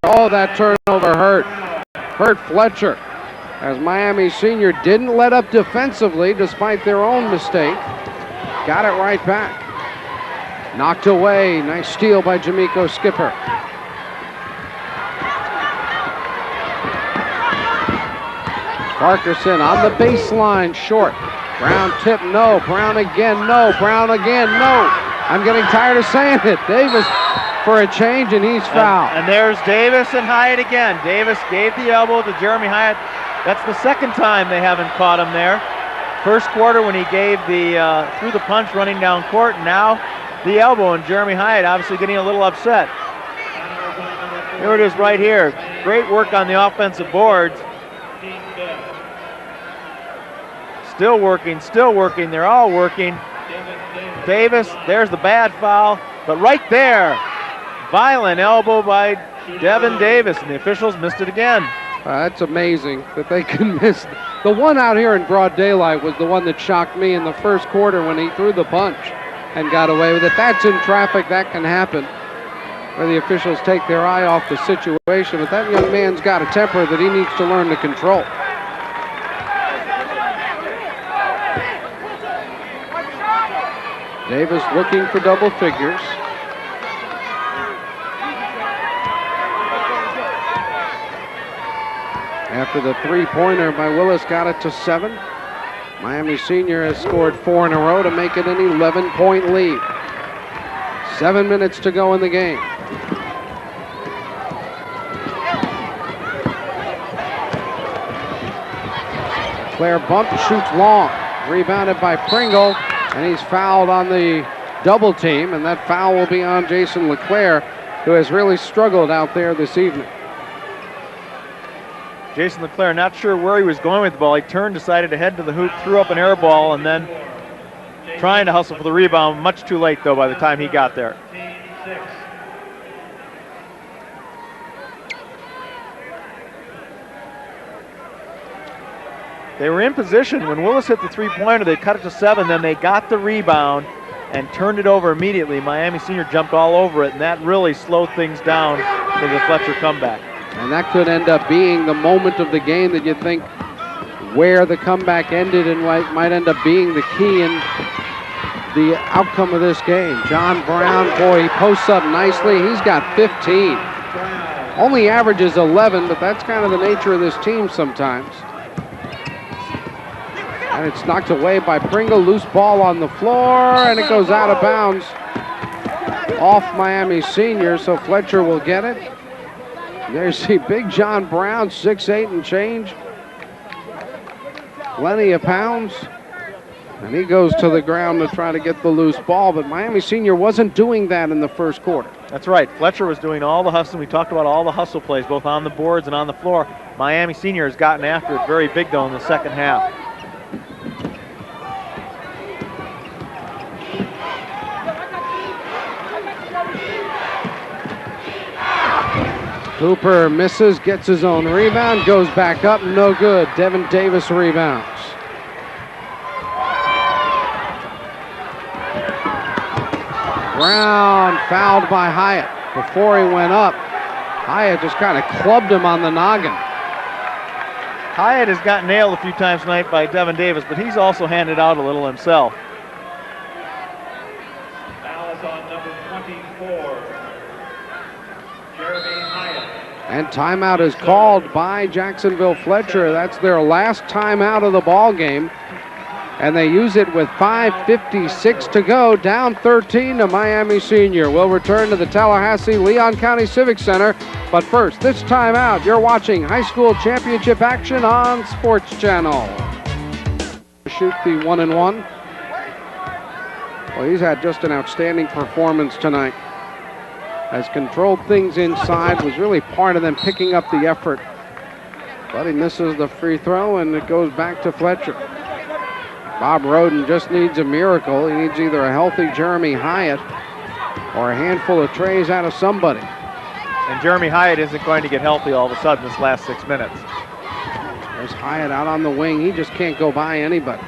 Oh, that turnover hurt Fletcher, as Miami Senior didn't let up defensively despite their own mistake. Got it right back. Knocked away. Nice steal by Jamiko Skipper. Parkerson on the baseline, short. Brown tip, no. Brown again, no. Brown again, no. I'm getting tired of saying it. Davis for a change, and he's fouled. And there's Davis and Hyatt again. Davis gave the elbow to Jeremy Hyatt. That's the second time they haven't caught him there. First quarter when he gave the threw the punch running down court, and now the elbow, and Jeremy Hyatt obviously getting a little upset. Here it is right here. Great work on the offensive boards. Still working, they're all working. Davis, there's the bad foul, but right there, violent elbow by Devin Davis, and the officials missed it again. That's amazing that they can miss. The one out here in broad daylight was the one that shocked me in the first quarter when he threw the punch and got away with it. That's in traffic, that can happen, where the officials take their eye off the situation, but that young man's got a temper that he needs to learn to control. Davis looking for double figures. After the three-pointer by Willis got it to 7. Miami Senior has scored 4 in a row to make it an 11-point lead. 7 minutes to go in the game. Claire bump, shoots long. Rebounded by Pringle, and he's fouled on the double team, and that foul will be on Jason LeClaire, who has really struggled out there this evening. Jason LeClaire not sure where he was going with the ball. He turned, decided to head to the hoop, threw up an air ball, and then trying to hustle for the rebound. Much too late, though, by the time he got there. They were in position. When Willis hit the three-pointer, they cut it to 7. Then they got the rebound and turned it over immediately. Miami Senior jumped all over it, and that really slowed things down for the Fletcher comeback. And that could end up being the moment of the game that you think where the comeback ended and might end up being the key in the outcome of this game. John Brown, boy, he posts up nicely. He's got 15. Only averages 11, but that's kind of the nature of this team sometimes. And it's knocked away by Pringle. Loose ball on the floor, and it goes out of bounds off Miami Senior, so Fletcher will get it. There's the big John Brown, 6'8" and change. Plenty of pounds. And he goes to the ground to try to get the loose ball, but Miami Senior wasn't doing that in the first quarter. That's right. Fletcher was doing all the hustling. We talked about all the hustle plays, both on the boards and on the floor. Miami Senior has gotten after it very big, though, in the second half. Cooper misses, gets his own rebound, goes back up, no good. Devin Davis rebounds. Brown fouled by Hyatt. Before he went up, Hyatt just kind of clubbed him on the noggin. Hyatt has got nailed a few times tonight by Devin Davis, but he's also handed out a little himself. Foul is on number 24. Jeremy Hyatt. And timeout is called by Jacksonville Fletcher. That's their last timeout of the ball game. And they use it with 5:56 to go, down 13 to Miami Senior. We'll return to the Tallahassee Leon County Civic Center. But first, this timeout, you're watching high school championship action on Sports Channel. Shoot the 1-and-1. Well, he's had just an outstanding performance tonight. Has controlled things inside, was really part of them picking up the effort. But he misses the free throw, and it goes back to Fletcher. Bob Roden just needs a miracle. He needs either a healthy Jeremy Hyatt or a handful of trays out of somebody. And Jeremy Hyatt isn't going to get healthy all of a sudden this last 6 minutes. There's Hyatt out on the wing. He just can't go by anybody.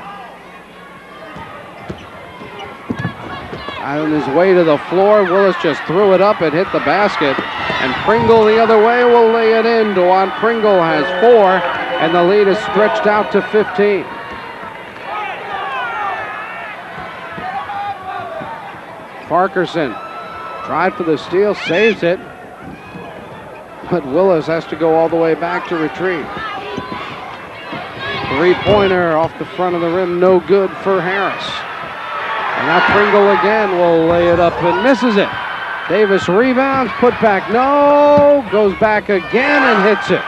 On his way to the floor, Willis just threw it up and hit the basket. And Pringle the other way will lay it in. DeJuan Pringle has 4, and the lead is stretched out to 15. Parkerson tried for the steal, saves it. But Willis has to go all the way back to retrieve. Three-pointer off the front of the rim, no good for Harris. And now Pringle again will lay it up and misses it. Davis rebounds, put back, no, goes back again and hits it.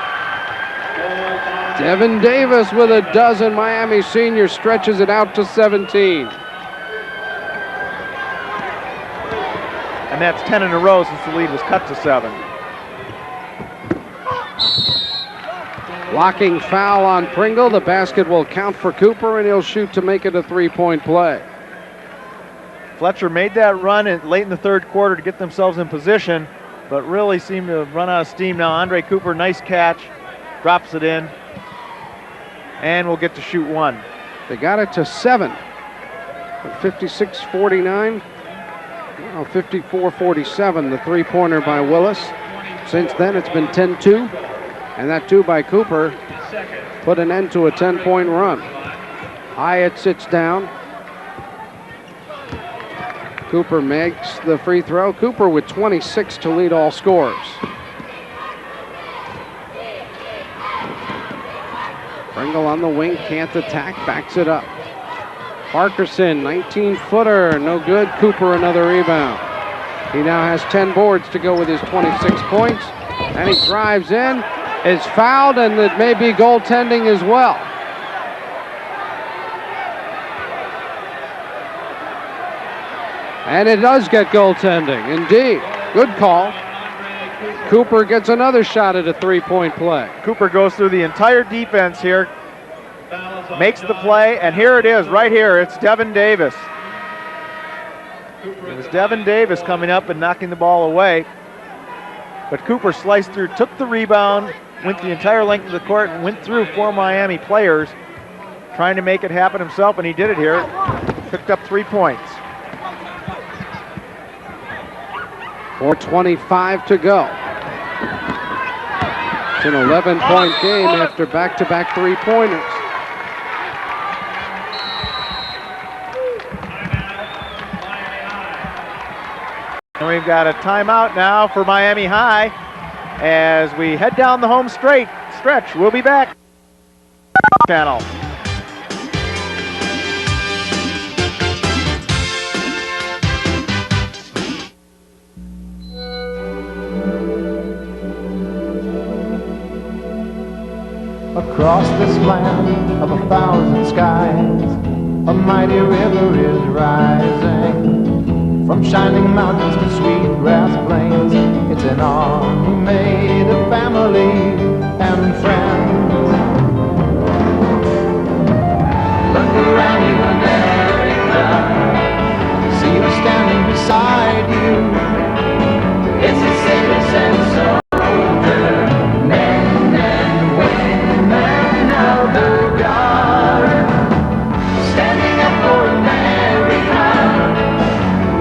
Devin Davis with a dozen. Miami senior stretches it out to 17. And that's 10 in a row since the lead was cut to 7. Blocking foul on Pringle. The basket will count for Cooper, and he'll shoot to make it a three-point play. Fletcher made that run late in the third quarter to get themselves in position, but really seemed to have run out of steam now. Andre Cooper, nice catch, drops it in, and will get to shoot one. They got it to 7. 56-49. 54-47, the three-pointer by Willis. Since then, it's been 10-2, and that 2 by Cooper put an end to a 10-point run. Hyatt sits down. Cooper makes the free throw. Cooper with 26 to lead all scorers. Pringle on the wing, can't attack, backs it up. Parkerson, 19-footer, no good. Cooper another rebound. He now has 10 boards to go with his 26 points. And he drives in, is fouled, and it may be goaltending as well. And it does get goaltending, indeed. Good call. Cooper gets another shot at a three-point play. Cooper goes through the entire defense here, makes the play, and here it is, right here. It's Devin Davis. It was Devin Davis coming up and knocking the ball away. But Cooper sliced through, took the rebound, went the entire length of the court, and went through 4 Miami players, trying to make it happen himself, and he did it here. Picked up 3 points. 4:25 to go. It's an 11-point game after back-to-back three-pointers. And we've got a timeout now for Miami High as we head down the home stretch. We'll be back. Channel. Across this land of 1,000 skies, a mighty river is rising. From shining mountains to sweet grass plains, it's an army made of family and friends. Look around you, America, see who's standing beside you. It's the sailors and soldiers, men and women of the guard, standing up for America,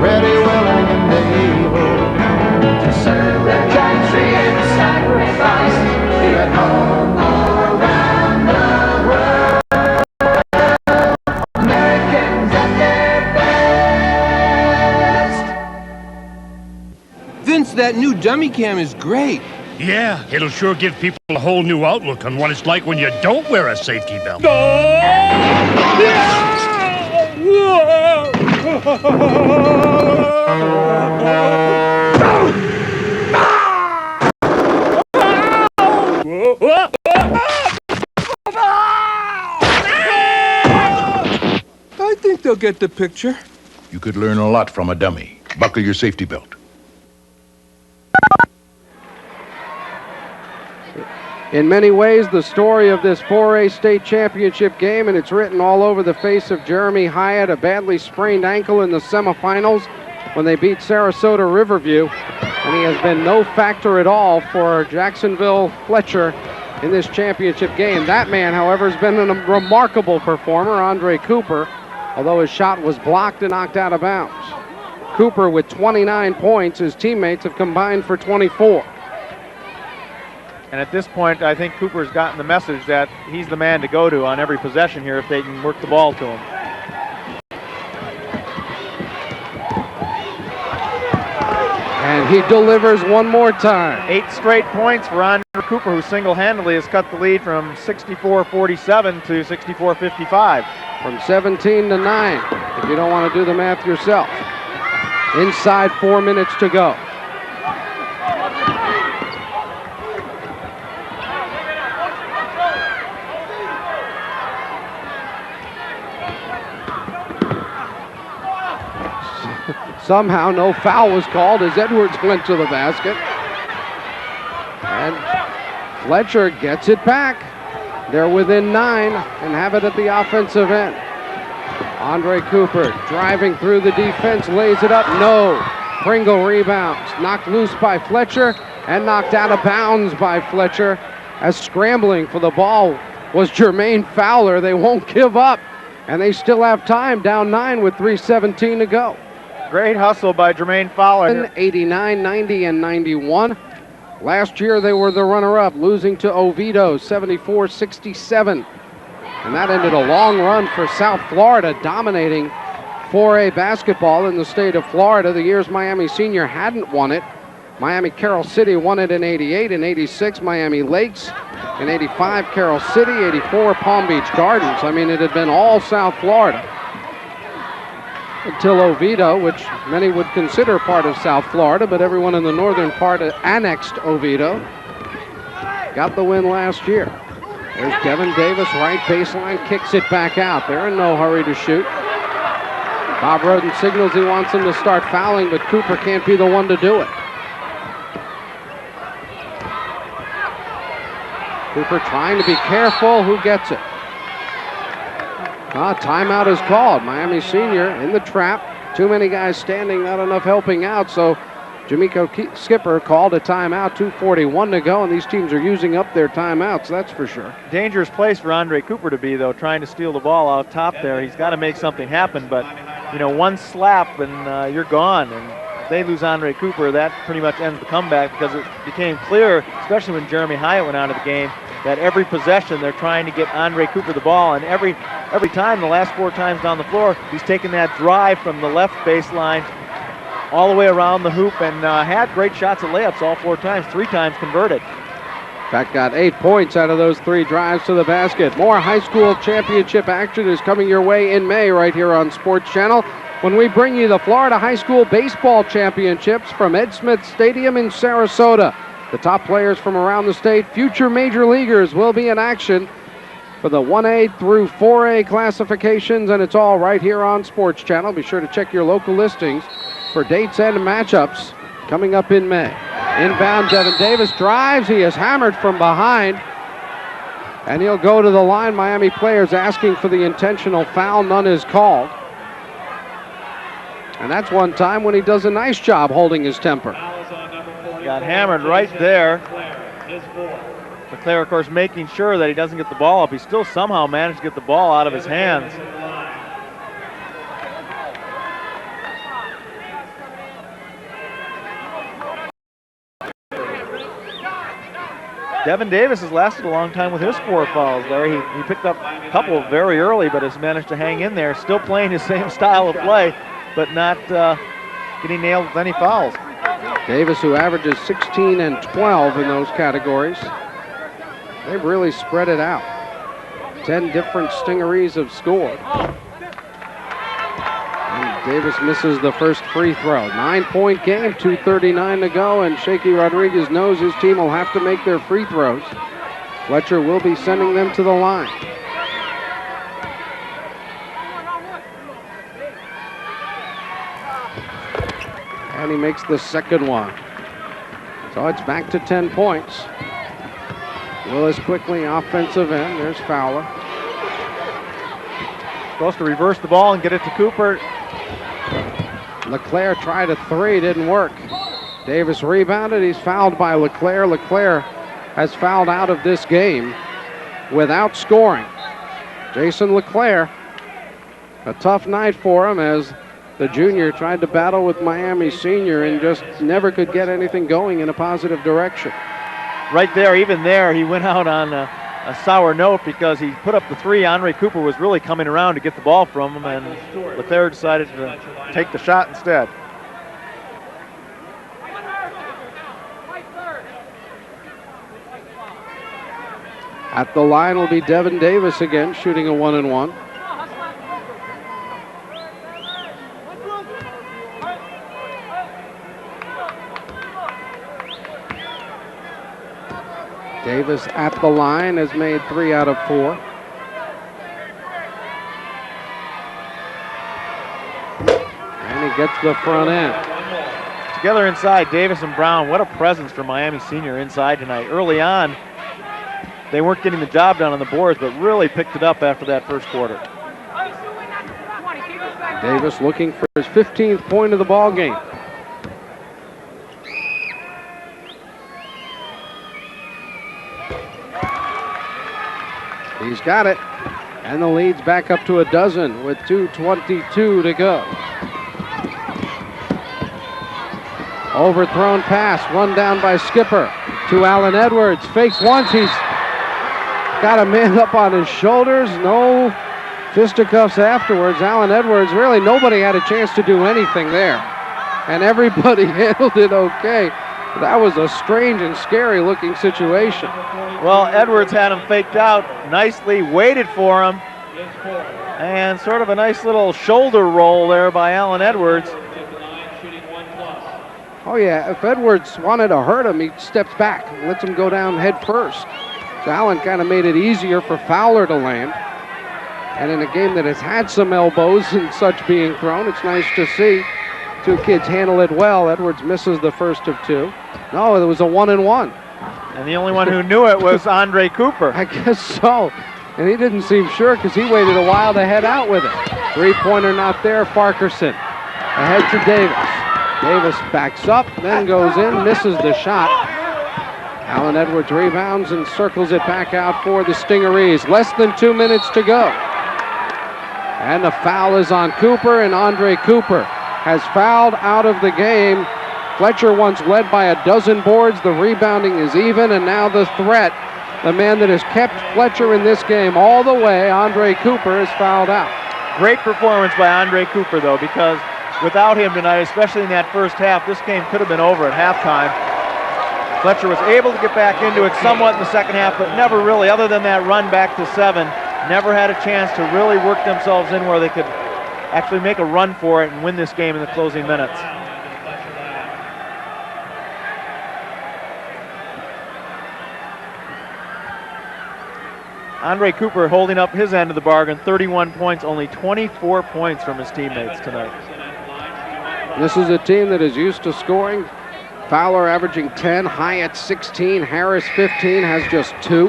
ready, willing, and able to serve their country and sacrifice here at home or around the world. Americans at their best. Vince, that new dummy cam is great. Yeah, it'll sure give people a whole new outlook on what it's like when you don't wear a safety belt. I think they'll get the picture. You could learn a lot from a dummy. Buckle your safety belt. In many ways, the story of this 4A state championship game, and it's written all over the face of Jeremy Hyatt, a badly sprained ankle in the semifinals when they beat Sarasota Riverview, and he has been no factor at all for Jacksonville Fletcher in this championship game. That man, however, has been a remarkable performer, Andre Cooper, although his shot was blocked and knocked out of bounds. Cooper with 29 points. His teammates have combined for 24. And at this point, I think Cooper's gotten the message that he's the man to go to on every possession here if they can work the ball to him. And he delivers one more time. 8 straight points for Andre Cooper, who single-handedly has cut the lead from 64-47 to 64-55. From 17 to 9, if you don't want to do the math yourself. Inside 4 minutes to go. Somehow no foul was called as Edwards went to the basket. And Fletcher gets it back. They're within 9 and have it at the offensive end. Andre Cooper driving through the defense, lays it up, no. Pringle rebounds, knocked loose by Fletcher and knocked out of bounds by Fletcher as scrambling for the ball was Jermaine Fowler. They won't give up and they still have time, down 9 with 3:17 to go. Great hustle by Jermaine Fowler. 89, 90, and 91. Last year they were the runner-up, losing to Oviedo 74-67. And that ended a long run for South Florida, dominating 4A basketball in the state of Florida. The years Miami Senior hadn't won it. Miami Carroll City won it in 88 and 86. Miami Lakes in 85, Carroll City, 84, Palm Beach Gardens. I mean, it had been all South Florida until Oviedo, which many would consider part of South Florida, but everyone in the northern part annexed Oviedo. Got the win last year. There's Devin Davis, right baseline, kicks it back out. They're in no hurry to shoot. Bob Roden signals he wants them to start fouling, but Cooper can't be the one to do it. Cooper trying to be careful. Who gets it? Timeout is called. Miami Senior in the trap. Too many guys standing, not enough helping out. So Jamiko Skipper called a timeout. 2:41 to go, and these teams are using up their timeouts, that's for sure. Dangerous place for Andre Cooper to be, though, trying to steal the ball out top there. He's got to make something happen, but, you know, one slap and you're gone. And if they lose Andre Cooper, that pretty much ends the comeback because it became clear, especially when Jeremy Hyatt went out of the game, that every possession they're trying to get Andre Cooper the ball, and every time, the last 4 times down the floor, he's taken that drive from the left baseline all the way around the hoop and had great shots at layups all 4 times, 3 times converted. In fact, got 8 points out of those 3 drives to the basket. More high school championship action is coming your way in May right here on Sports Channel when we bring you the Florida High School Baseball Championships from Ed Smith Stadium in Sarasota. The top players from around the state, future major leaguers, will be in action for the 1A through 4A classifications, and it's all right here on Sports Channel. Be sure to check your local listings for dates and matchups coming up in May. Inbound, Devin Davis drives. He is hammered from behind, and he'll go to the line. Miami players asking for the intentional foul. None is called. And that's one time when he does a nice job holding his temper. Got hammered right there. LeClaire, of course, making sure that he doesn't get the ball up. He still somehow managed to get the ball out of his hands. Devin Davis has lasted a long time with his 4 fouls there. He picked up a couple very early, but has managed to hang in there. Still playing his same style of play, but not getting nailed with any fouls. Davis, who averages 16 and 12 in those categories. They've really spread it out. 10 different Stingarees have scored. And Davis misses the first free throw. 9-point game, 2:39 to go, and Shaky Rodriguez knows his team will have to make their free throws. Fletcher will be sending them to the line. And he makes the second one. So it's back to 10 points. Willis quickly, offensive end. There's Fowler. Supposed to reverse the ball and get it to Cooper. LeClaire tried a 3, didn't work. Davis rebounded. He's fouled by LeClaire. LeClaire has fouled out of this game without scoring. Jason LeClaire, a tough night for him as the junior tried to battle with Miami Senior and just never could get anything going in a positive direction. right there, even there, he went out on a sour note because he put up the three. Andre Cooper was really coming around to get the ball from him, and Leclerc decided to take the shot instead. At the line will be Devin Davis again, shooting a 1-and-1. Davis at the line has made 3 out of 4. And he gets the front end. Together inside, Davis and Brown. What a presence for Miami Senior inside tonight. Early on, they weren't getting the job done on the boards, but really picked it up after that first quarter. Davis looking for his 15th point of the ball game. He's got it, and the lead's back up to a dozen with 2:22 to go. Overthrown pass, run down by Skipper to Allen Edwards. Fakes once, he's got a man up on his shoulders. No fisticuffs afterwards. Allen Edwards, really nobody had a chance to do anything there, and everybody handled it okay. That was a strange and scary looking situation. Well, Edwards had him faked out nicely, waited for him, and sort of a nice little shoulder roll there by Allen Edwards. Oh yeah, if Edwards wanted to hurt him, he steps back and lets him go down head first. So Allen kind of made it easier for Fowler to land. And in a game that has had some elbows and such being thrown, it's nice to see two kids handle it well. Edwards misses the first of two. No, it was a 1-and-1. And the only one who knew it was Andre Cooper. I guess so. And he didn't seem sure because he waited a while to head out with it. Three-pointer not there. Farquharson ahead to Davis. Davis backs up, then goes in, misses the shot. Allen Edwards rebounds and circles it back out for the Stingarees. Less than 2 minutes to go. And the foul is on Cooper, and Andre Cooper has fouled out of the game. Fletcher once led by a dozen boards. The rebounding is even, and now the threat, the man that has kept Fletcher in this game all the way, Andre Cooper, is fouled out. Great performance by Andre Cooper, though, because without him tonight, especially in that first half, this game could have been over at halftime. Fletcher was able to get back into it somewhat in the second half, but never really, other than that run back to 7, never had a chance to really work themselves in where they could actually make a run for it and win this game in the closing minutes. Andre Cooper holding up his end of the bargain, 31 points, only 24 points from his teammates tonight. This is a team that is used to scoring. Fowler averaging 10, Hyatt 16, Harris 15, has just 2.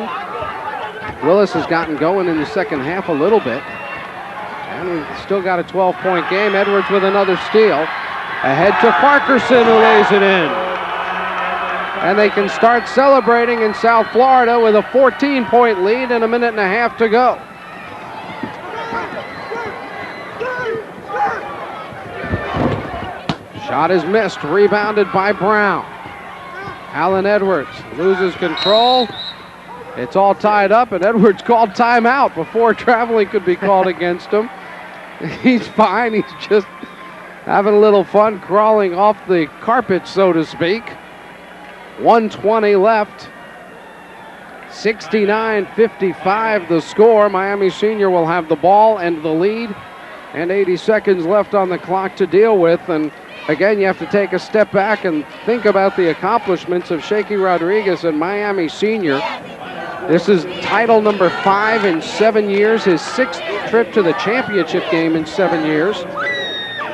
Willis has gotten going in the second half a little bit. And we've still got a 12-point game. Edwards with another steal. Ahead to Farquharson, who lays it in. And they can start celebrating in South Florida with a 14-point lead and a minute and a half to go. Shot is missed, rebounded by Brown. Allen Edwards loses control. It's all tied up, and Edwards called timeout before traveling could be called against him. He's fine, he's just having a little fun crawling off the carpet, so to speak. 1:20 left. 69-55 the score. Miami Senior will have the ball and the lead, and 80 seconds left on the clock to deal with. And again, you have to take a step back and think about the accomplishments of Shaky Rodriguez and Miami Senior. This is title number 5 in 7 years, his 6th trip to the championship game in 7 years.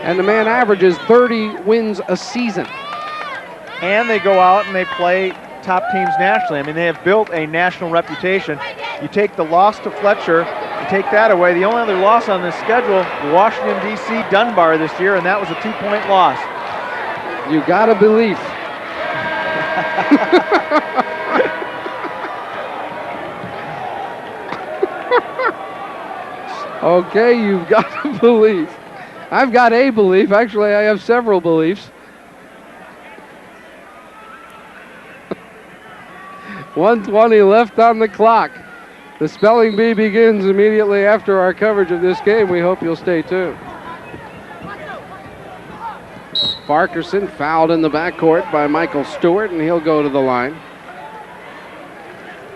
And the man averages 30 wins a season. And they go out and they play top teams nationally. I mean, they have built a national reputation. You take the loss to Fletcher, you take that away. The only other loss on this schedule, Washington, D.C. Dunbar this year, and that was a 2-point loss. You gotta believe. Okay, you've got to believe. I've got a belief. Actually, I have several beliefs. 1:20 left on the clock. The spelling bee begins immediately after our coverage of this game. We hope you'll stay tuned. Farquharson fouled in the backcourt by Michael Stewart, and he'll go to the line.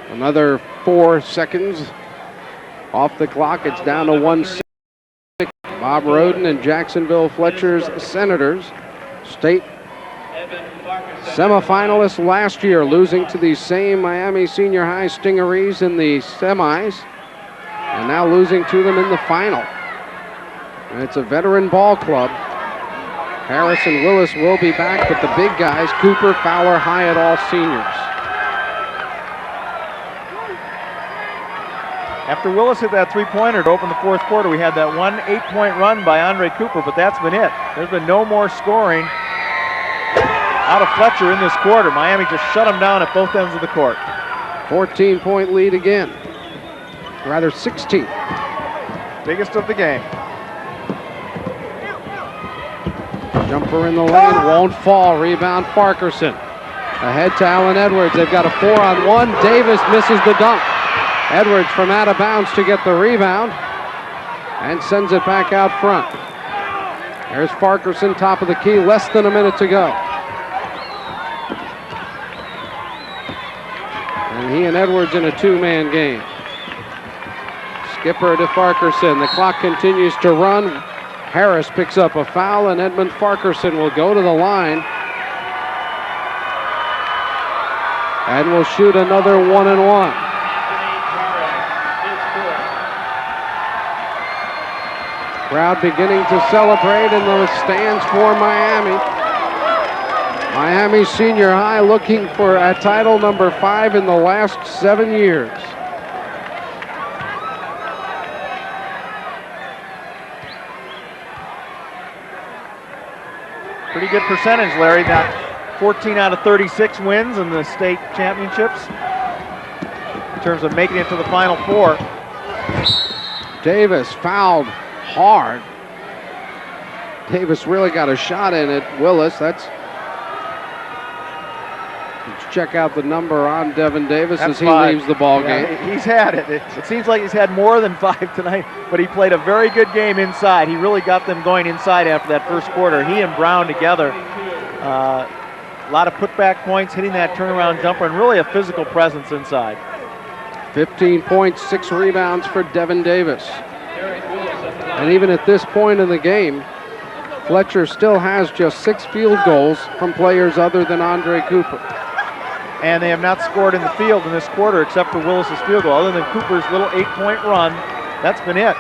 Another 4 seconds off the clock. It's down to 1-6. Bob Roden and Jacksonville Fletcher's Senators, state semifinalists last year, losing to the same Miami Senior High Stingarees in the semis, and now losing to them in the final. And it's a veteran ball club. Harris and Willis will be back, but the big guys, Cooper, Fowler, Hyatt, all seniors. After Willis hit that three-pointer to open the fourth quarter, we had that 1 8-point run by Andre Cooper, but that's been it. There's been no more scoring out of Fletcher in this quarter. Miami just shut him down at both ends of the court. 14-point lead again. Rather 16. Biggest of the game. Jumper in the lane, won't fall. Rebound, Farquharson. Ahead to Allen Edwards. They've got a 4-on-1. Davis misses the dunk. Edwards from out of bounds to get the rebound and sends it back out front. There's Farquharson, top of the key, less than a minute to go. And he and Edwards in a two-man game. Skipper to Farquharson. The clock continues to run. Harris picks up a foul, and Edmund Farquharson will go to the line and will shoot another 1-and-1. Crowd beginning to celebrate in the stands for Miami. Miami Senior High looking for a title number 5 in the last 7 years. Pretty good percentage, Larry. That 14 out of 36 wins in the state championships in terms of making it to the Final Four. Davis fouled hard. Davis really got a shot in it. Willis, let's check out the number on Devin Davis as he leaves the ball game. He's had it. It seems like he's had more than 5 tonight, but he played a very good game inside. He really got them going inside after that first quarter. He and Brown together, a lot of putback points, hitting that turnaround jumper, and really a physical presence inside. 15 points, 6 rebounds for Devin Davis. And even at this point in the game, Fletcher still has just 6 field goals from players other than Andre Cooper. And they have not scored in the field in this quarter except for Willis's field goal. Other than Cooper's little 8-point run, that's been it.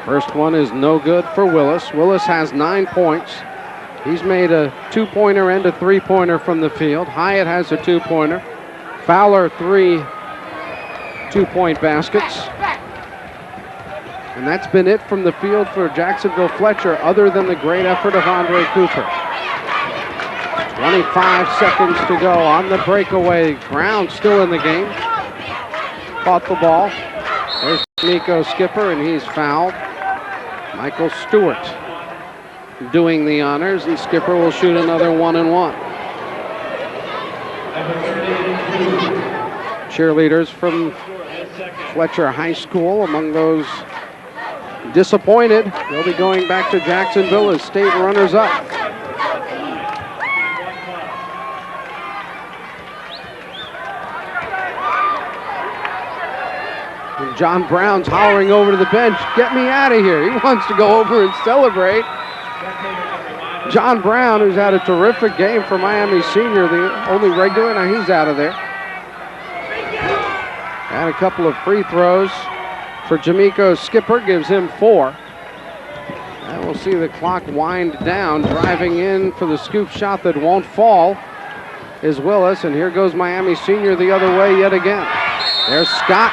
First one is no good for Willis. Willis has 9 points. He's made a 2-pointer and a 3-pointer from the field. Hyatt has a 2-pointer. Fowler 3 2-point baskets. And that's been it from the field for Jacksonville Fletcher, other than the great effort of Andre Cooper. 25 seconds to go on the breakaway. Brown still in the game. Caught the ball. There's Nico Skipper, and he's fouled. Michael Stewart doing the honors, and Skipper will shoot another 1-and-1. Cheerleaders from Fletcher High School among those disappointed. They'll be going back to Jacksonville as state runners-up. John Brown's hollering over to the bench, "Get me out of here." He wants to go over and celebrate. John Brown, who's had a terrific game for Miami Senior, the only regular, now he's out of there. And a couple of free throws for Jamiko Skipper, gives him 4. And we'll see the clock wind down. Driving in for the scoop shot that won't fall is Willis, and here goes Miami Senior the other way yet again. There's Scott.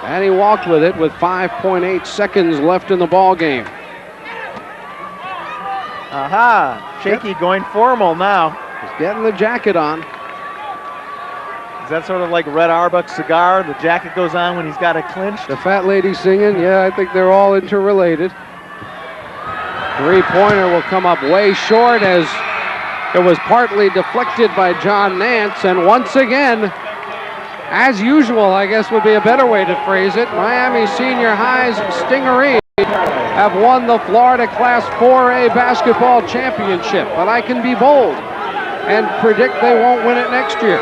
And he walked with it with 5.8 seconds left in the ball game. Aha, Shaky going formal now. He's getting the jacket on. Is that sort of like Red Auerbach's cigar? The jacket goes on when he's got it clinched? The fat lady singing, yeah, I think they're all interrelated. Three-pointer will come up way short as It was partly deflected by John Nance, and once again, as usual, I guess would be a better way to phrase it, Miami Senior High's Stingarees have won the Florida Class 4A basketball championship. But I can be bold and predict they won't win it next year,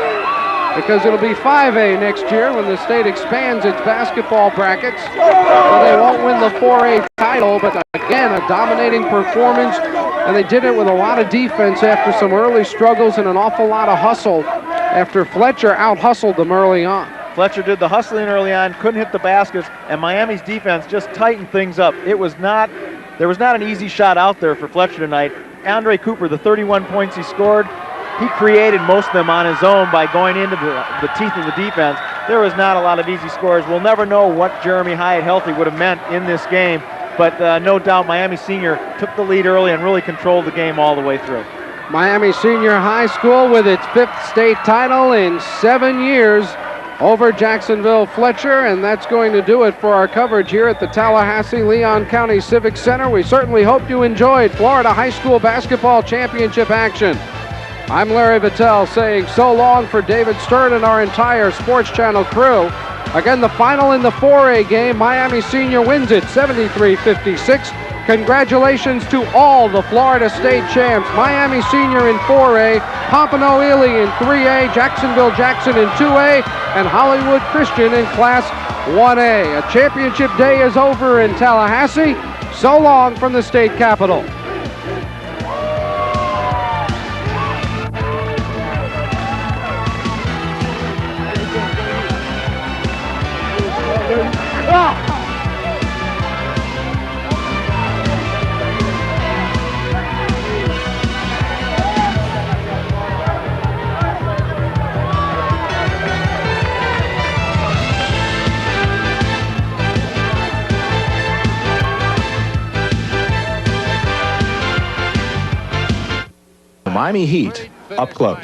because it'll be 5A next year when the state expands its basketball brackets. So they won't win the 4A title, but again, a dominating performance, and they did it with a lot of defense after some early struggles and an awful lot of hustle after Fletcher out-hustled them early on. Fletcher did the hustling early on, couldn't hit the baskets, and Miami's defense just tightened things up. There was not an easy shot out there for Fletcher tonight. Andre Cooper, the 31 points he scored, he created most of them on his own by going into the teeth of the defense. There was not a lot of easy scores. We'll never know what Jeremy Hyatt healthy would have meant in this game, but no doubt Miami Senior took the lead early and really controlled the game all the way through. Miami Senior High School with its 5th state title in 7 years over Jacksonville Fletcher, and that's going to do it for our coverage here at the Tallahassee-Leon County Civic Center. We certainly hope you enjoyed Florida High School Basketball Championship action. I'm Larry Vitale saying so long for David Stern and our entire Sports Channel crew. Again, the final in the 4A game, Miami Senior wins it 73-56. Congratulations to all the Florida State champs. Miami Senior in 4A, Pompano Ely in 3A, Jacksonville Jackson in 2A, and Hollywood Christian in Class 1A. A championship day is over in Tallahassee. So long from the state capitol. The Miami Heat up close.